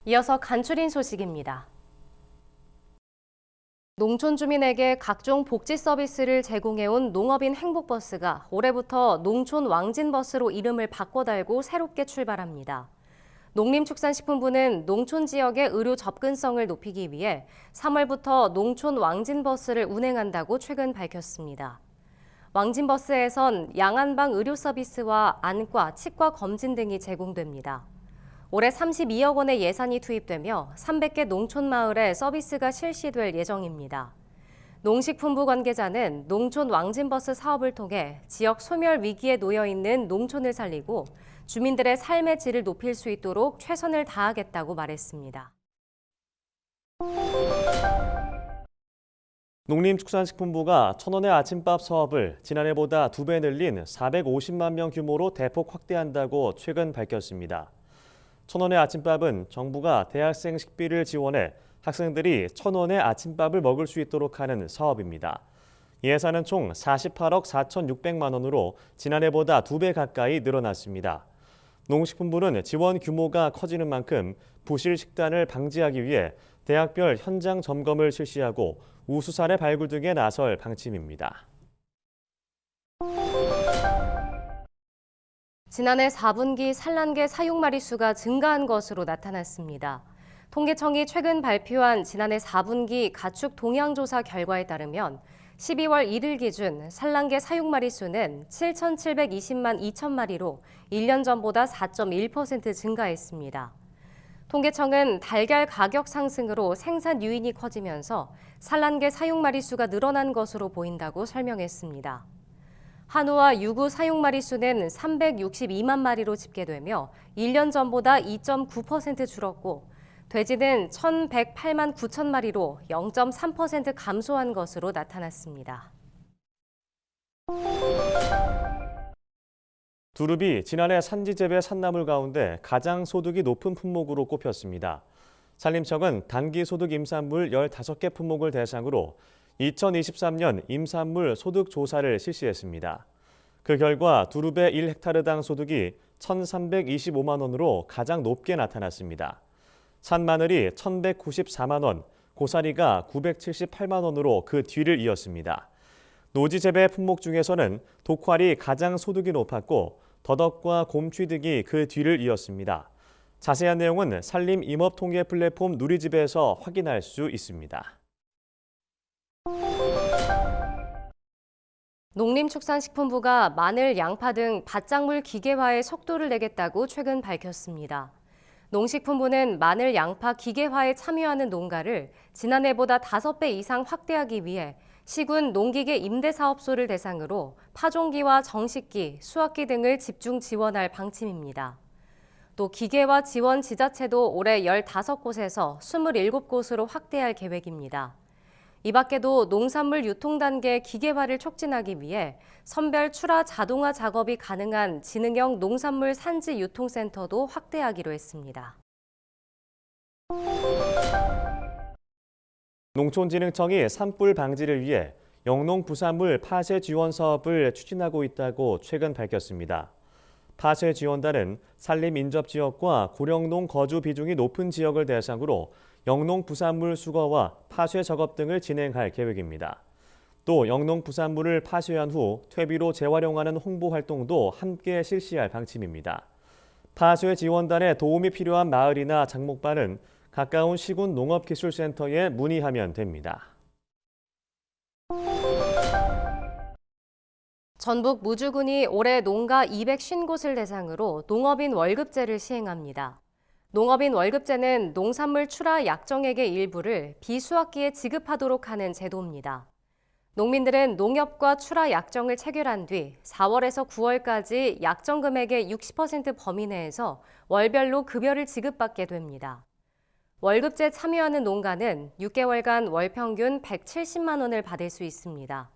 이어서 간추린 소식입니다. 농촌 주민에게 각종 복지 서비스를 제공해온 농업인 행복버스가 올해부터 농촌 왕진버스로 이름을 바꿔 달고 새롭게 출발합니다. 농림축산식품부는 농촌 지역의 의료 접근성을 높이기 위해 3월부터 농촌 왕진버스를 운행한다고 최근 밝혔습니다. 왕진버스에선 양안방 의료 서비스와 안과, 치과 검진 등이 제공됩니다. 올해 32억 원의 예산이 투입되며 300개 농촌 마을에 서비스가 실시될 예정입니다. 농식품부 관계자는 농촌 왕진버스 사업을 통해 지역 소멸 위기에 놓여 있는 농촌을 살리고 주민들의 삶의 질을 높일 수 있도록 최선을 다하겠다고 말했습니다. 농림축산식품부가 천원의 아침밥 사업을 지난해보다 2배 늘린 450만 명 규모로 대폭 확대한다고 최근 밝혔습니다. 천원의 아침밥은 정부가 대학생 식비를 지원해 학생들이 천원의 아침밥을 먹을 수 있도록 하는 사업입니다. 예산은 총 48억 4,600만 원으로 지난해보다 2배 가까이 늘어났습니다. 농식품부는 지원 규모가 커지는 만큼 부실 식단을 방지하기 위해 대학별 현장 점검을 실시하고 우수 사례 발굴 등에 나설 방침입니다. 지난해 4분기 산란계 사육 마리수가 증가한 것으로 나타났습니다. 통계청이 최근 발표한 지난해 4분기 가축 동향조사 결과에 따르면 12월 1일 기준 산란계 사육 마리수는 7,720만 2천 마리로 1년 전보다 4.1% 증가했습니다. 통계청은 달걀 가격 상승으로 생산 유인이 커지면서 산란계 사육 마리수가 늘어난 것으로 보인다고 설명했습니다. 한우와 유구 사육 마리수는 362만 마리로 집계되며 1년 전보다 2.9% 줄었고 돼지는 1,108만 9천 마리로 0.3% 감소한 것으로 나타났습니다. 두릅이 지난해 산지 재배 산나물 가운데 가장 소득이 높은 품목으로 꼽혔습니다. 산림청은 단기 소득 임산물 15개 품목을 대상으로 2023년 임산물 소득 조사를 실시했습니다. 그 결과 두릅의 1헥타르당 소득이 1,325만 원으로 가장 높게 나타났습니다. 산마늘이 1,194만 원, 고사리가 978만 원으로 그 뒤를 이었습니다. 노지 재배 품목 중에서는 독활이 가장 소득이 높았고 더덕과 곰취 등이 그 뒤를 이었습니다. 자세한 내용은 산림 임업 통계 플랫폼 누리집에서 확인할 수 있습니다. 농림축산식품부가 마늘, 양파 등 밭작물 기계화에 속도를 내겠다고 최근 밝혔습니다. 농식품부는 마늘, 양파 기계화에 참여하는 농가를 지난해보다 5배 이상 확대하기 위해 시군 농기계 임대사업소를 대상으로 파종기와 정식기, 수확기 등을 집중 지원할 방침입니다. 또 기계화 지원 지자체도 올해 15곳에서 27곳으로 확대할 계획입니다. 이 밖에도 농산물 유통 단계 기계화를 촉진하기 위해 선별 출하 자동화 작업이 가능한 지능형 농산물 산지 유통센터도 확대하기로 했습니다. 농촌진흥청이 산불 방지를 위해 영농부산물 파쇄 지원 사업을 추진하고 있다고 최근 밝혔습니다. 파쇄 지원단은 산림 인접 지역과 고령농 거주 비중이 높은 지역을 대상으로 영농부산물 수거와 파쇄 작업 등을 진행할 계획입니다. 또 영농부산물을 파쇄한 후 퇴비로 재활용하는 홍보 활동도 함께 실시할 방침입니다. 파쇄 지원단에 도움이 필요한 마을이나 장목반은 가까운 시군 농업기술센터에 문의하면 됩니다. 전북 무주군이 올해 농가 250곳을 대상으로 농업인 월급제를 시행합니다. 농업인 월급제는 농산물 출하 약정액의 일부를 비수확기에 지급하도록 하는 제도입니다. 농민들은 농협과 출하 약정을 체결한 뒤 4월에서 9월까지 약정 금액의 60% 범위 내에서 월별로 급여를 지급받게 됩니다. 월급제 참여하는 농가는 6개월간 월 평균 170만 원을 받을 수 있습니다.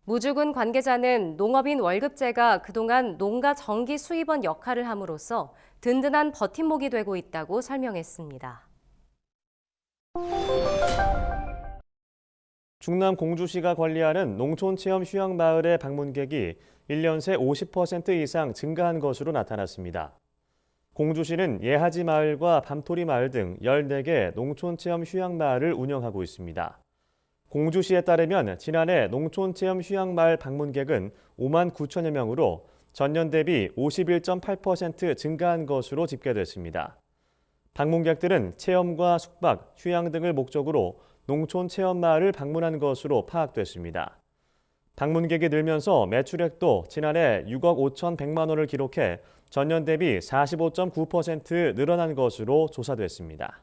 무주군 관계자는 농업인 월급제가 그동안 농가 정기 수입원 역할을 함으로써 든든한 버팀목이 되고 있다고 설명했습니다. 충남 공주시가 관리하는 농촌체험 휴양마을의 방문객이 1년 새 50% 이상 증가한 것으로 나타났습니다. 공주시는 예하지 마을과 밤토리 마을 등 14개 농촌체험 휴양마을을 운영하고 있습니다. 공주시에 따르면 지난해 농촌체험 휴양마을 방문객은 5만 9천여 명으로 전년 대비 51.8% 증가한 것으로 집계됐습니다. 방문객들은 체험과 숙박, 휴양 등을 목적으로 농촌체험마을을 방문한 것으로 파악됐습니다. 방문객이 늘면서 매출액도 지난해 6억 5,100만 원을 기록해 전년 대비 45.9% 늘어난 것으로 조사됐습니다.